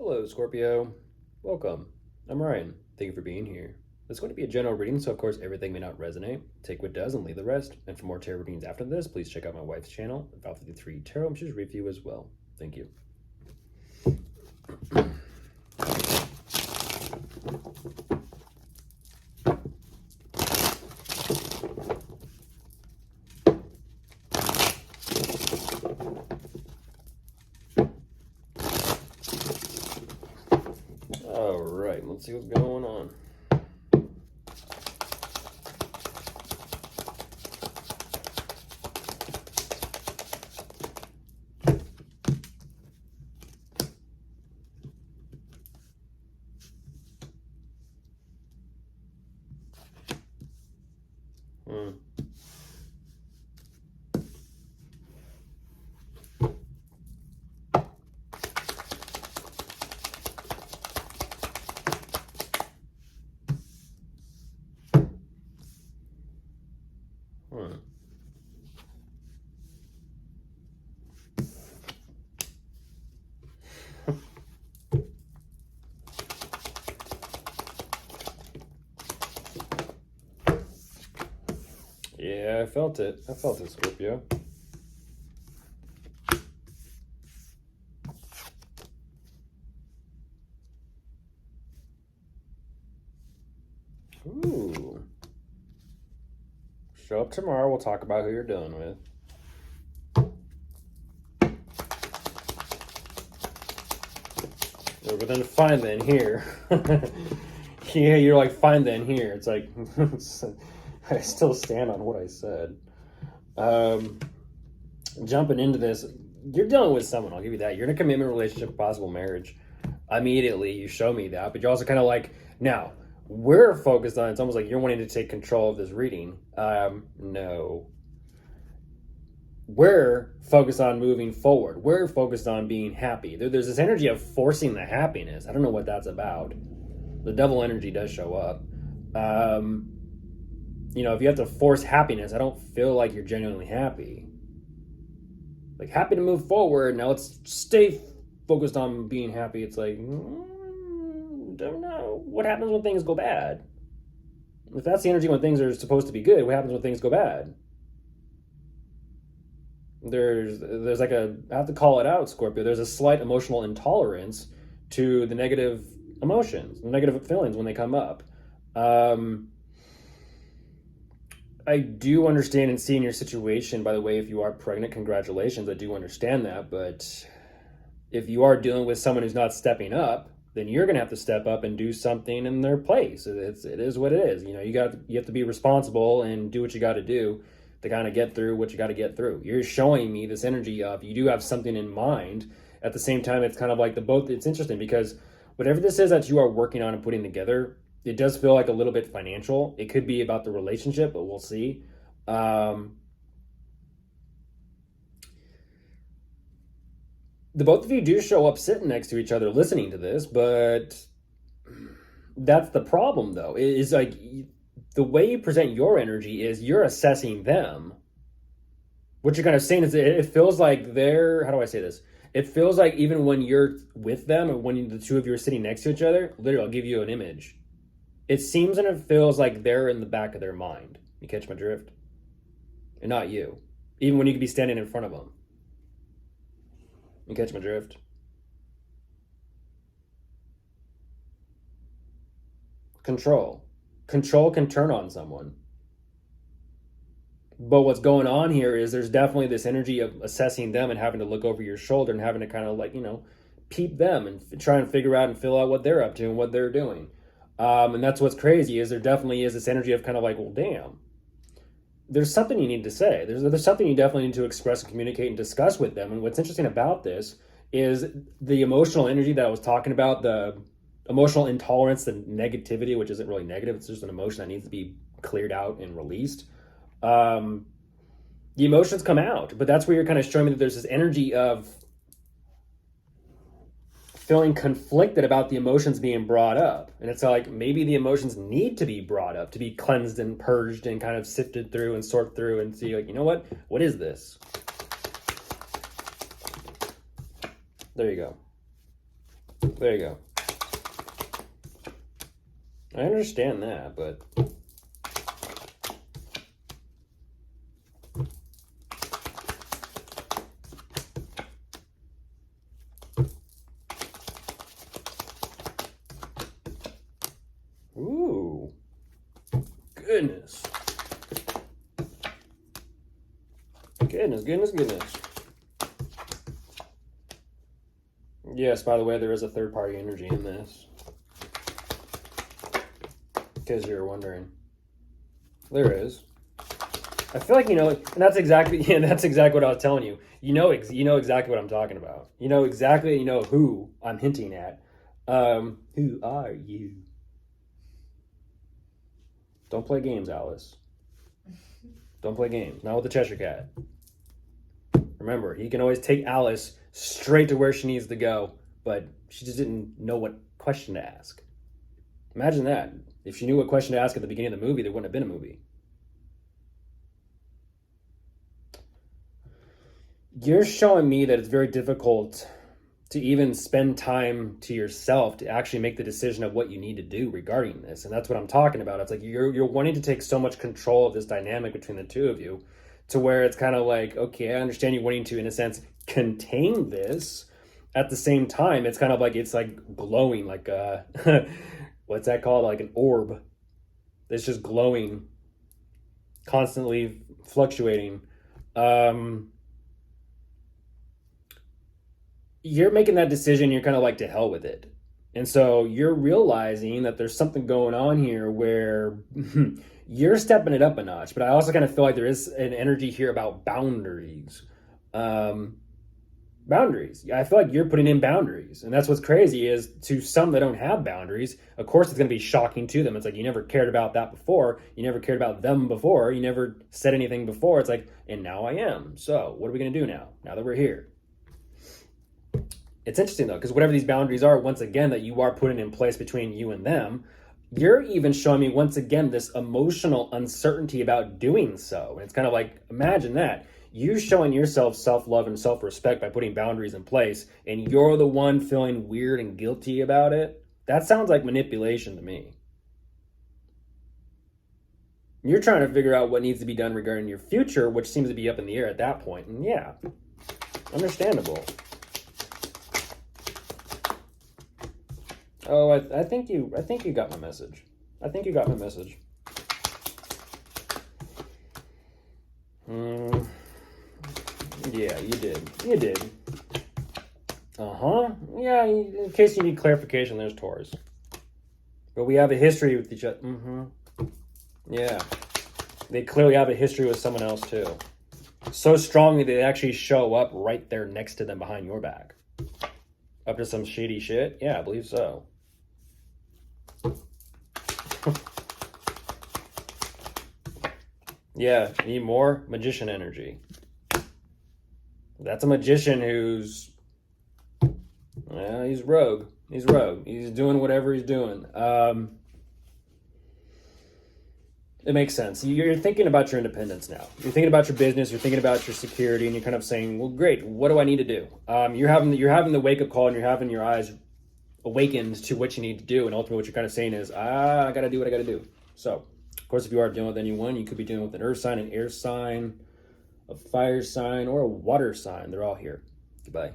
Hello, Scorpio. Welcome. I'm Ryan. Thank you for being here. It's going to be a general reading, so of course everything may not resonate. Take what does and leave the rest. And for more tarot readings after this, please check out my wife's channel, Val 53 Tarot, and she's review as well. Thank you. All right, let's see what's going on. Yeah, I felt it. I felt it, Scorpio. Ooh. Show up tomorrow. We'll talk about who you're dealing with. But then find then here. Yeah, you're like, fine then here. It's like, I still stand on what I said. Jumping into this, you're dealing with someone, I'll give you that. You're in a commitment relationship, possible marriage. Immediately, you show me that. But you're also kind of like, now, we're focused on, it's almost like you're wanting to take control of this reading. No. We're focused on moving forward. We're focused on being happy. There's this energy of forcing the happiness. I don't know what that's about. The devil energy does show up. You know, if you have to force happiness, I don't feel like you're genuinely happy. Like, happy to move forward. Now let's stay focused on being happy. It's like, don't know. What happens when things go bad? If that's the energy when things are supposed to be good, what happens when things go bad? There's like I have to call it out, Scorpio. There's a slight emotional intolerance to the negative emotions, the negative feelings when they come up. I do understand and see in your situation, by the way, if you are pregnant, congratulations. I do understand that. But if you are dealing with someone who's not stepping up, then you're going to have to step up and do something in their place. It is what it is. You know, you have to be responsible and do what you got to do to kind of get through what you got to get through. You're showing me this energy of you do have something in mind. At the same time, it's kind of like it's interesting because whatever this is that you are working on and putting together, it does feel like a little bit financial. It could be about the relationship, but we'll see. The both of you do show up sitting next to each other listening to this, but that's the problem, though. It is like the way you present your energy is you're assessing them. What you're kind of saying is it feels like they're, how do I say this? It feels like even when you're with them or when the two of you are sitting next to each other, literally, I'll give you an image. It seems and it feels like they're in the back of their mind. You catch my drift? And not you. Even when you could be standing in front of them. You catch my drift? Control. Control can turn on someone. But what's going on here is there's definitely this energy of assessing them and having to look over your shoulder and having to kind of like, you know, peep them and try and figure out and fill out what they're up to and what they're doing. And that's what's crazy is there definitely is this energy of kind of like, well, damn, there's something you need to say. There's something you definitely need to express and communicate and discuss with them. And what's interesting about this is the emotional energy that I was talking about, the emotional intolerance, the negativity, which isn't really negative. It's just an emotion that needs to be cleared out and released. The emotions come out, but that's where you're kind of showing me that there's this energy of feeling conflicted about the emotions being brought up. And it's like maybe the emotions need to be brought up to be cleansed and purged and kind of sifted through and sort through and see, like, you know what is this? There you go. There you go. I understand that, but ooh, goodness. Goodness. Yes, by the way, there is a third-party energy in this. In case you were wondering. There is. I feel like, and that's exactly what I was telling you. You know exactly what I'm talking about. You know exactly, who I'm hinting at. Who are you? Don't play games, Alice. Don't play games. Not with the Cheshire Cat. Remember, he can always take Alice straight to where she needs to go, but she just didn't know what question to ask. Imagine that. If she knew what question to ask at the beginning of the movie, there wouldn't have been a movie. You're showing me that it's very difficult to even spend time to yourself to actually make the decision of what you need to do regarding this. And that's what I'm talking about. It's like you're wanting to take so much control of this dynamic between the two of you to where it's kind of like, okay, I understand you wanting to, in a sense, contain this. At the same time, it's kind of like, it's like glowing, like what's that called? Like an orb. It's just glowing, constantly fluctuating. You're making that decision, you're kind of like, to hell with it. And so you're realizing that there's something going on here where you're stepping it up a notch. But I also kind of feel like there is an energy here about boundaries. Boundaries. I feel like you're putting in boundaries. And that's what's crazy is, to some that don't have boundaries, of course it's going to be shocking to them. It's like, you never cared about that before. You never cared about them before. You never said anything before. It's like, and now I am. So what are we going to do now that we're here? It's interesting though, because whatever these boundaries are, once again, that you are putting in place between you and them, you're even showing me once again this emotional uncertainty about doing so. And it's kind of like, imagine that. You showing yourself self-love and self-respect by putting boundaries in place, and you're the one feeling weird and guilty about it. That sounds like manipulation to me. You're trying to figure out what needs to be done regarding your future, which seems to be up in the air at that point. And yeah, understandable. Oh, I think you got my message. I think you got my message. Yeah, you did. Yeah, in case you need clarification, there's Taurus. But we have a history with each other. Yeah. They clearly have a history with someone else too. So strongly they actually show up right there next to them behind your back. Up to some shady shit? Yeah, I believe so. Yeah, need more magician energy. That's a magician who's, he's rogue. He's doing whatever he's doing. It makes sense. You're thinking about your independence now. You're thinking about your business. You're thinking about your security, and you're kind of saying, well, great, what do I need to do? You're having the wake-up call, and you're having your eyes awakened to what you need to do. And ultimately what you're kind of saying is, I got to do what I got to do. So, of course, if you are dealing with anyone, you could be dealing with an earth sign, an air sign, a fire sign, or a water sign. They're all here. Goodbye.